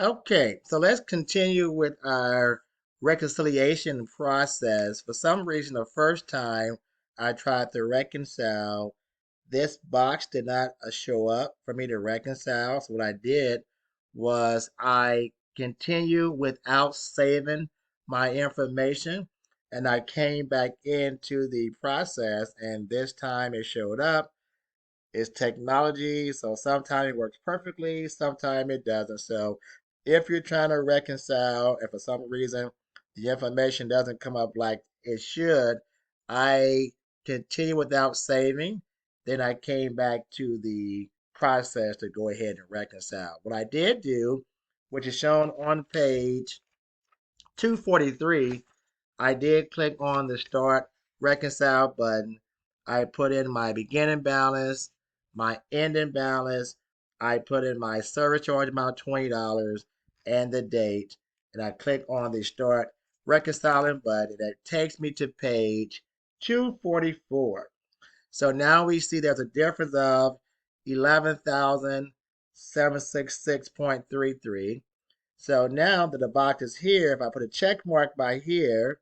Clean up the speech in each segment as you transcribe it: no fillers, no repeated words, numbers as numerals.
Okay, so let's continue with our reconciliation process. For some reason, the first time I tried to reconcile, this box did not show up for me to reconcile. So what I did was I continued without saving my information, and I came back into the process, and this time it showed up. It's technology, so sometimes it works perfectly, sometimes it doesn't. So if you're trying to reconcile and for some reason the information doesn't come up like it should, I continue without saving. Then I came back to the process to go ahead and reconcile. What I did do, which is shown on page 243, I did click on the start reconcile button. I put in my beginning balance, my ending balance. I put in my service charge amount $20 and the date. And I click on the start reconciling button. That takes me to page 244. So now we see there's a difference of 11,766.33. So now that the box is here, if I put a check mark by here,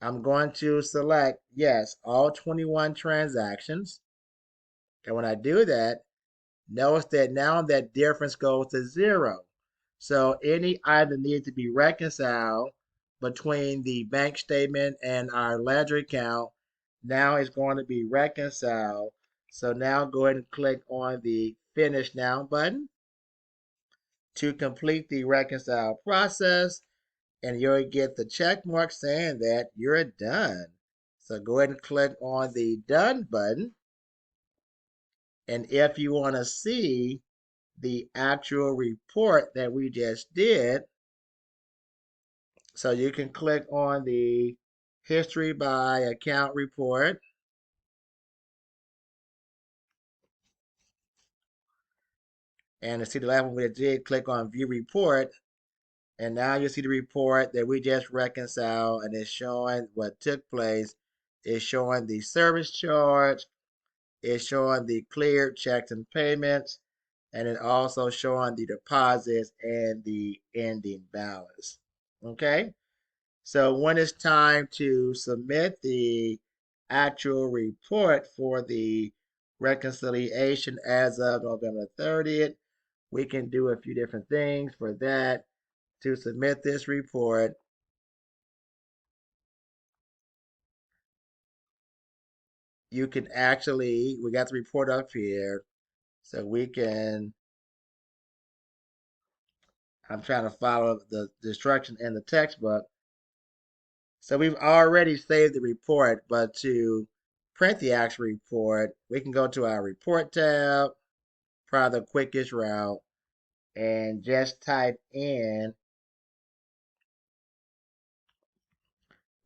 I'm going to select yes, all 21 transactions. And when I do that, notice that now that difference goes to zero. So any item needs to be reconciled between the bank statement and our ledger account now is going to be reconciled. So now go ahead and click on the finish now button to complete the reconcile process, and you'll get the check mark saying that you're done. So go ahead and click on the done button. And if you want to see the actual report that we just did, so you can click on the history by account report. And to see the last one we did, click on view report. And now you see the report that we just reconciled, and it's showing what took place. It's showing the service charge, it's showing the cleared checks and payments, and it also showing the deposits and the ending balance. Okay, so when it's time to submit the actual report for the reconciliation as of November 30th, we can do a few different things for that. To submit this report, you can actually, we got the report up here, so we can, I'm trying to follow the instruction in the textbook. So we've already saved the report, but to print the actual report, we can go to our report tab, probably the quickest route, and just type in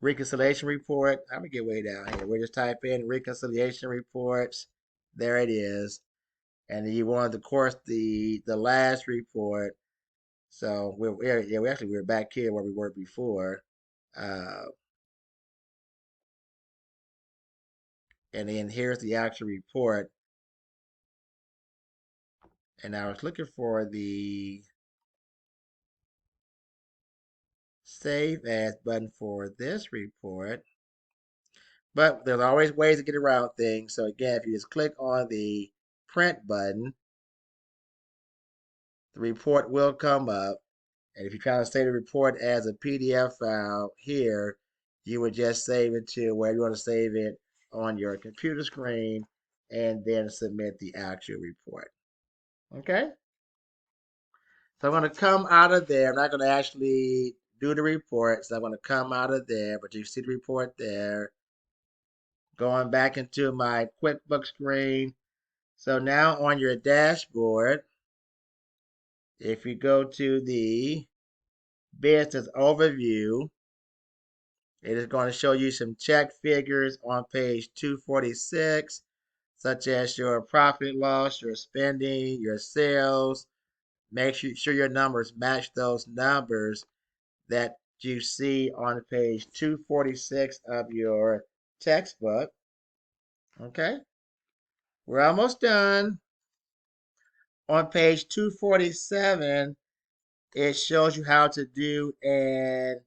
reconciliation report. I'm gonna get way down here. We just type in reconciliation reports. There it is. And you want, of course, the last report. So we're back here where we were before. Uh, and then here's the actual report. And I was looking for the save as button for this report. But there's always ways to get around things. So again, if you just click on the print button, the report will come up. And if you're trying to save the report as a PDF file here, you would just save it to where you want to save it on your computer screen and then submit the actual report. Okay? So I'm going to come out of there. I'm not going to actually do the report. So I'm going to come out of there, but you see the report there. Going back into my QuickBooks screen. So now on your dashboard, if you go to the business overview, it is going to show you some check figures on page 246, such as your profit loss, your spending, your sales. Make sure your numbers match those numbers that you see on page 246 of your textbook. Okay, we're almost done. On page 247, it shows you how to do an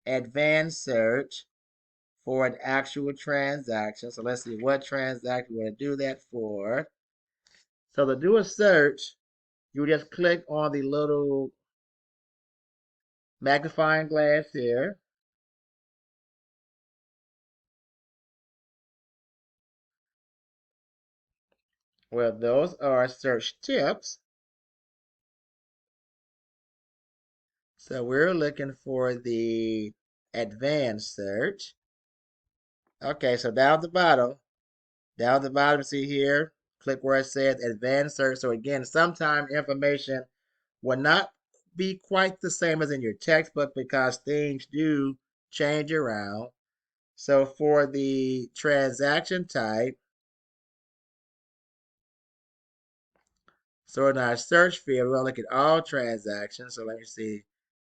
advanced search for an actual transaction. So let's see what transaction we want to do that for. So to do a search, you just click on the little magnifying glass here. Well, those are search tips. So we're looking for the advanced search. Okay, so down at the bottom, see here, click where it says advanced search. So again, sometimes information will not be quite the same as in your textbook because things do change around. So for the transaction type, so in our search field, we're going to look at all transactions. So let me see.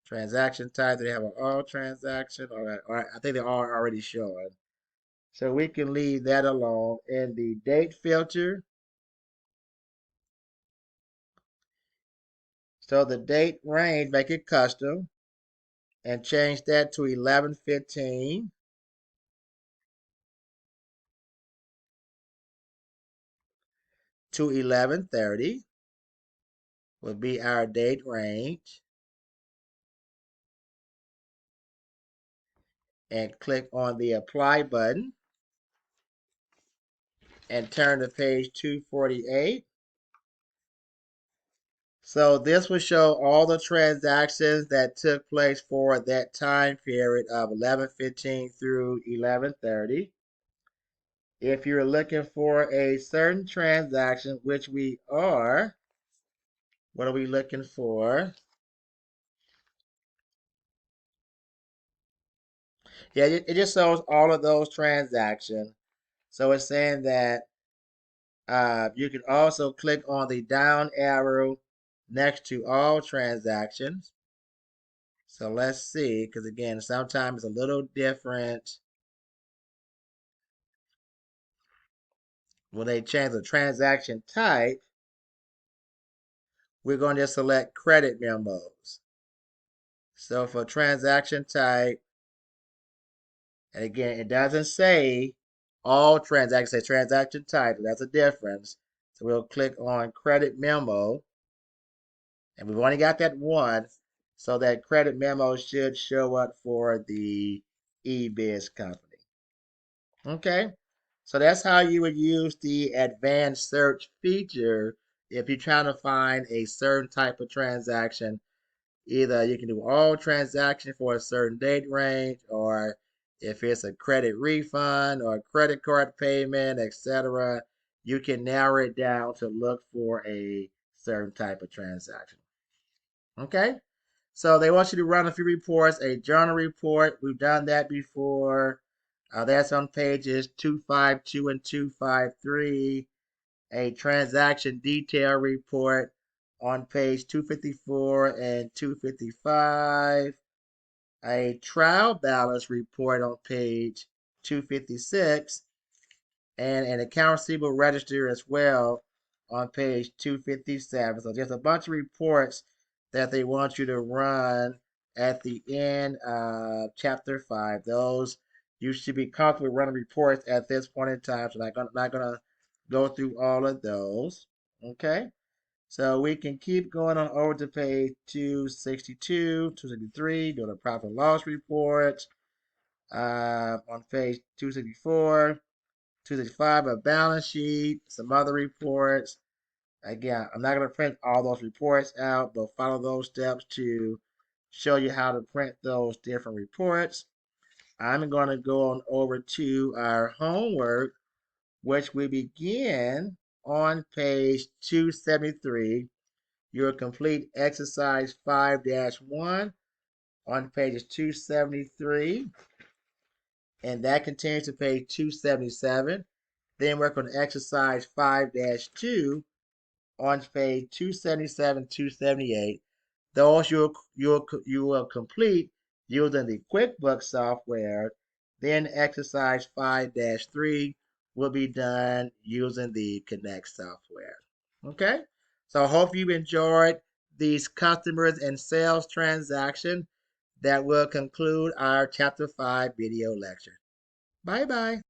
Transaction type, they have an all transaction. All right, I think they're all already showing. So we can leave that alone. In the date filter, so the date range, make it custom and change that to 11/15 to 11/30 will be our date range. And click on the apply button and turn to page 248. So this will show all the transactions that took place for that time period of 11/15 through 11/30. If you're looking for a certain transaction, which we are, what are we looking for? Yeah, it just shows all of those transactions. So it's saying that you can also click on the down arrow next to all transactions. So let's see, because again, sometimes it's a little different when they change the transaction type. We're going to select credit memos. So for transaction type, and again, it doesn't say all transactions, it says transaction type. That's a difference. So we'll click on credit memo, and we've only got that one, so that credit memo should show up for the eBiz company. Okay, so that's how you would use the advanced search feature if you're trying to find a certain type of transaction. Either you can do all transactions for a certain date range, or if it's a credit refund or a credit card payment, etc., you can narrow it down to look for a certain type of transaction. Okay? So they want you to run a few reports, a journal report. We've done that before. That's on pages 252 and 253. A transaction detail report on page 254 and 255. A trial balance report on page 256 and an account receivable register as well on page 257. So there's a bunch of reports that they want you to run at the end of chapter 5. Those you should be comfortable running reports at this point in time. So I'm not gonna go through all of those. Okay. So we can keep going on over to page 262, 263, doing a profit and loss report. On page 264, 265, a balance sheet, some other reports. Again, I'm not going to print all those reports out, but follow those steps to show you how to print those different reports. I'm going to go on over to our homework, which we begin on page 273. Your complete exercise 5-1 on pages 273, and that continues to page 277. Then work on exercise 5-2 on page 277, 278. Those you will complete using the Quickbooks software. Then exercise 5-3 will be done using the Connect software. Okay? So I hope you enjoyed these customers and sales transactions that will conclude our Chapter 5 video lecture. Bye bye.